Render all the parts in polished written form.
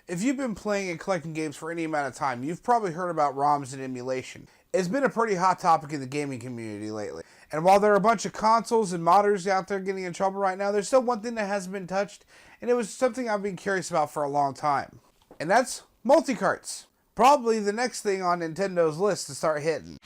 If you've been playing and collecting games for any amount of time, you've probably heard about ROMs and emulation. It's been a pretty hot topic in the gaming community lately. And while there are a bunch of consoles and modders out there getting in trouble right now, there's still one thing that hasn't been touched, and it was something I've been curious about for a long time. And that's Multicarts. Probably the next thing on Nintendo's list to start hitting.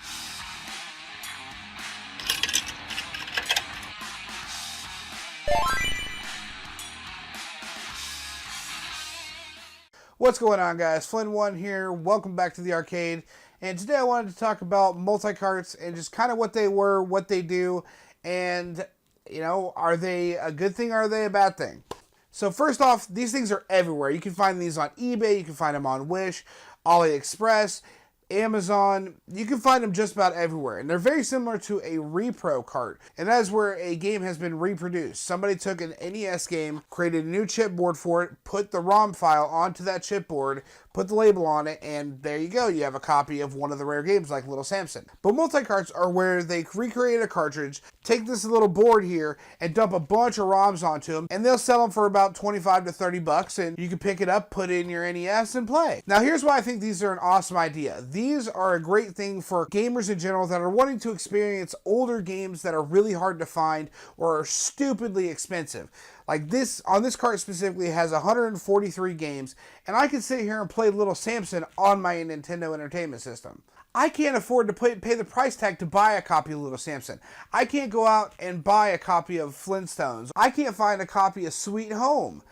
What's going on, guys? Flynn1 here. Welcome back to the arcade. And today I wanted to talk about Multicarts and just kind of what they were, what they do, and, you know, are they a good thing or are they a bad thing? So first off, these things are everywhere. You can find these on eBay, you can find them on Wish, AliExpress, Amazon. You can find them just about everywhere. And they're very similar to a repro cart. And that is where a game has been reproduced. Somebody took an NES game, created a new chipboard for it, put the ROM file onto that chipboard, put the label on it, and there you go. You have a copy of one of the rare games like Little Samson. But Multicarts are where they recreate a cartridge, take this little board here, and dump a bunch of ROMs onto them, and they'll sell them for about 25 to 30 bucks, and you can pick it up, put it in your NES, and play. Now here's why I think these are an awesome idea. These are a great thing for gamers in general that are wanting to experience older games that are really hard to find or are stupidly expensive. Like this, on this cart specifically, has 143 games, and I can sit here and play Little Samson on my Nintendo Entertainment System. I can't afford to pay the price tag to buy a copy of Little Samson. I can't go out and buy a copy of Flintstones. I can't find a copy of Sweet Home,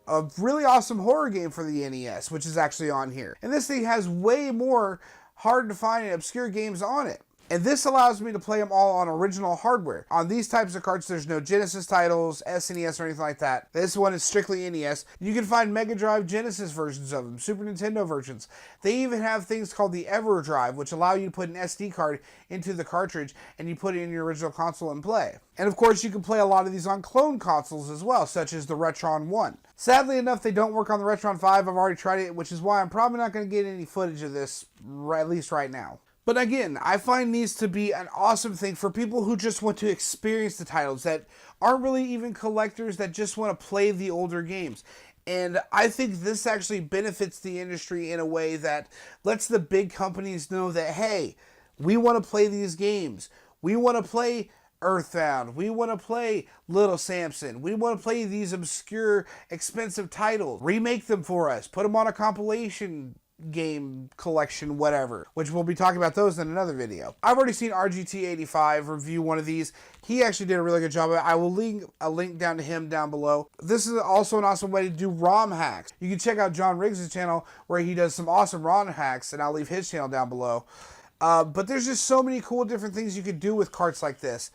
a really awesome horror game for the NES, which is actually on here. And this thing has way more hard to find and obscure games on it. And this allows me to play them all on original hardware. On these types of carts, there's no Genesis titles, SNES, or anything like that. This one is strictly NES. You can find Mega Drive Genesis versions of them, Super Nintendo versions. They even have things called the EverDrive, which allow you to put an SD card into the cartridge and you put it in your original console and play. And of course, you can play a lot of these on clone consoles as well, such as the Retron 1. Sadly enough, they don't work on the Retron 5. I've already tried it, which is why I'm probably not going to get any footage of this, at least right now. But again, I find these to be an awesome thing for people who just want to experience the titles, that aren't really even collectors, that just want to play the older games. And I think this actually benefits the industry in a way that lets the big companies know that, hey, we want to play these games. We want to play Earthbound. We want to play Little Samson. We want to play these obscure, expensive titles. Remake them for us. Put them on a compilation game collection, whatever, which we'll be talking about those in another video. I've already seen RGT85 review one of these. He actually did a really good job of it. I will link a link down to him down below. This is also an awesome way to do ROM hacks. You can check out John Riggs' channel where he does some awesome ROM hacks, and I'll leave his channel down below. But there's just so many cool different things you could do with carts like this.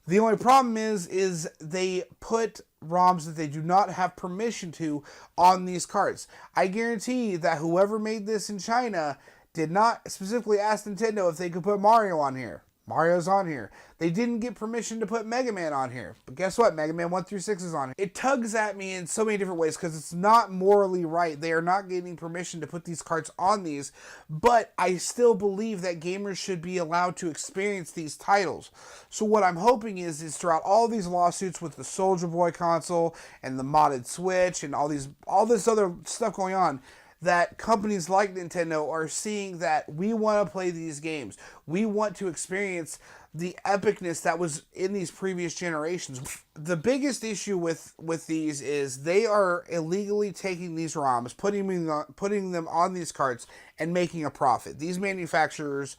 The only problem is they put ROMs that they do not have permission to on these carts. I guarantee that whoever made this in China did not specifically ask Nintendo if they could put Mario on here. Mario's on here. They didn't get permission to put Mega Man on here. But guess what? Mega Man 1 through 6 is on here. It tugs at me in so many different ways because it's not morally right. They are not getting permission to put these carts on these. But I still believe that gamers should be allowed to experience these titles. So what I'm hoping is throughout all these lawsuits with the Soldier Boy console and the modded Switch and all this other stuff going on, that companies like Nintendo are seeing that we want to play these games. We want to experience the epicness that was in these previous generations. The biggest issue with these is they are illegally taking these ROMs, putting them on these carts, and making a profit. These manufacturers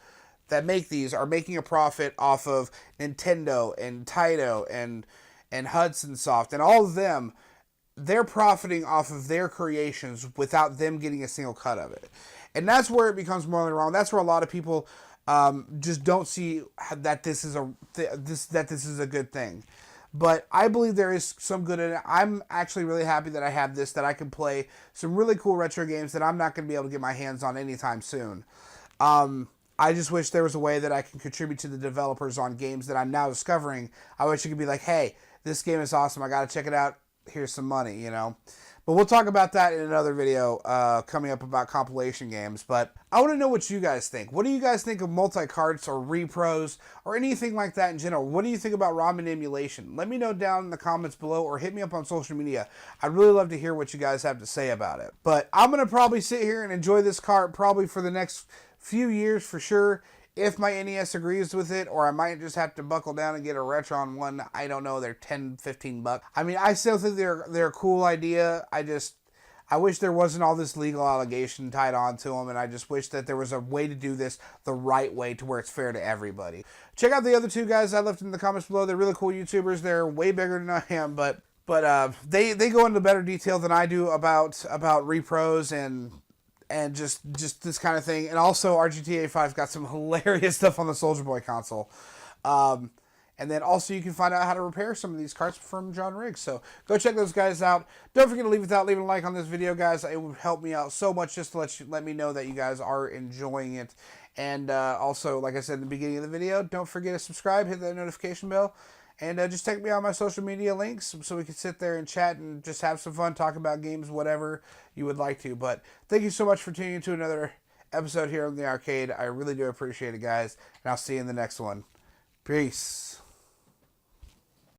that make these are making a profit off of Nintendo and Taito and Hudson Soft and all of them. They're profiting off of their creations without them getting a single cut of it. And that's where it becomes morally wrong. That's where a lot of people just don't see that this is a good thing. But I believe there is some good in it. I'm actually really happy that I have this, that I can play some really cool retro games that I'm not going to be able to get my hands on anytime soon. I just wish there was a way that I can contribute to the developers on games that I'm now discovering. I wish it could be like, hey, this game is awesome. I got to check it out. Here's some money, you know. But we'll talk about that in another video coming up about compilation games. But I want to know what you guys think. What do you guys think of multi-carts or repros or anything like that in general? What do you think about ROM emulation? Let me know down in the comments below or hit me up on social media. I'd really love to hear what you guys have to say about it. But I'm going to probably sit here and enjoy this cart probably for the next few years for sure. If my NES agrees with it, or I might just have to buckle down and get a Retron one. I don't know. They're 10, 15 bucks. I mean, I still think they're a cool idea. I wish there wasn't all this legal allegation tied onto them, and I just wish that there was a way to do this the right way to where it's fair to everybody. Check out the other two guys I left in the comments below. They're really cool YouTubers. They're way bigger than I am, but they go into better detail than I do about repros and just this kind of thing. And also, our GTA 5's got some hilarious stuff on the Soulja Boy console. And then also, you can find out how to repair some of these carts from John Riggs. So go check those guys out. Don't forget to leaving a like on this video, guys. It would help me out so much just to let me know that you guys are enjoying it. And also, like I said in the beginning of the video, don't forget to subscribe, hit that notification bell. And just take me on my social media links so we can sit there and chat and just have some fun, talk about games, whatever you would like to. But thank you so much for tuning in to another episode here on The Arcade. I really do appreciate it, guys. And I'll see you in the next one. Peace.